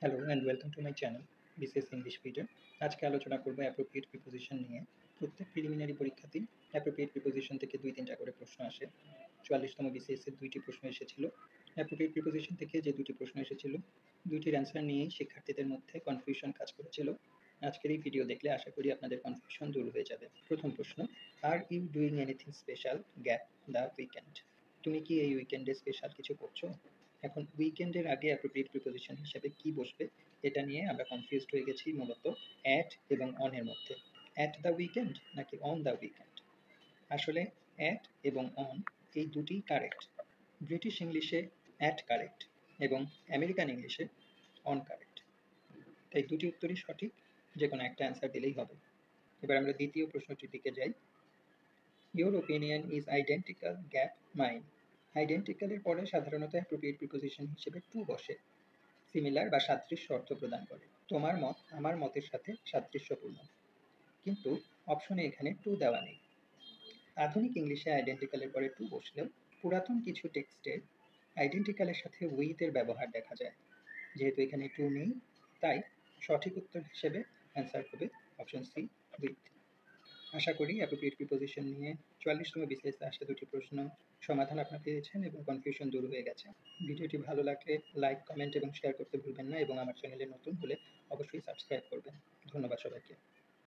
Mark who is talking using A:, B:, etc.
A: Hello and welcome to my channel BCS English video. আজকে আলোচনা করব অ্যাপ্রোপ্রিয়েট প্রিপোজিশন নিয়ে। প্রত্যেক প্রিলিমিনারি পরীক্ষাতেই অ্যাপ্রোপ্রিয়েট প্রিপোজিশন থেকে 2-3টা করে প্রশ্ন আসে। 44তম বিসিএস এর 2টি প্রশ্ন এসেছিল। অ্যাপ্রোপ্রিয়েট প্রিপোজিশন থেকে যে 2টি প্রশ্ন এসেছিল, 2টির অ্যান্সার নিয়েই শিক্ষার্থীদের মধ্যে কনফিউশন কাজ করেছিল। আজকের এই ভিডিও দেখলে আশা করি আপনাদের কনফিউশন দূর হয়ে যাবে। প্রথম প্রশ্ন, are you doing anything special gap the weekend? তুমি কি এই উইকেন্ডে স্পেশাল কিছু করছো? এখন উইকেন্ডের আগে অ্যাপ্রোপ্রিয়েট প্রিপোজিশন হিসেবে কি বসবে এটা নিয়ে আমরা কনফিউজড হয়ে গেছি মূলত অ্যাট এবং অন এর মধ্যে। অ্যাট দ্য উইকেন্ড নাকি অন দ্য উইকেন্ড? আসলে অ্যাট এবং অন এই দুটিই কারেক্ট। ব্রিটিশ ইংলিশে অ্যাট কারেক্ট এবং আমেরিকান ইংলিশে অন কারেক্ট। তাই দুটি উত্তরই সঠিক, যে কোনো একটা অ্যান্সার দিলেই হবে। এবার আমরা দ্বিতীয় প্রশ্নটির দিকে যাই। Your opinion is identical gap mine. আইডেন্টিক্যালের পরে সাধারণত অ্যাপ্রোপ্রিয়েট প্রিপোজিশন হিসেবে টু বসে। সিমিলার বা সাদৃশ্য অর্থ প্রদান করে। তোমার মত আমার মতের সাথে সাদৃশ্যপূর্ণ, কিন্তু অপশনে এখানে টু দেওয়া নেই। আধুনিক ইংলিশে আইডেন্টিক্যালের পরে টু বসলেও পুরাতন কিছু টেক্সটে আইডেন্টিক্যালের সাথে উইথ এর ব্যবহার দেখা যায়। যেহেতু এখানে টু নেই, তাই সঠিক উত্তর হিসেবে অ্যান্সার হবে অপশন সি, উইথ। আশা করি অ্যাপ্রোপ্রিয়েট প্রিপোজিশন নিয়ে 44তম বিসিএসে আসা দুটি প্রশ্ন সমাধান আপনারা পেয়েছেন এবং কনফিউশন দূর হয়ে গেছে। ভিডিওটি ভালো লাগলে লাইক, কমেন্ট এবং শেয়ার করতে ভুলবেন না এবং আমার চ্যানেলে নতুন হলে অবশ্যই সাবস্ক্রাইব করবেন। ধন্যবাদ সবাইকে।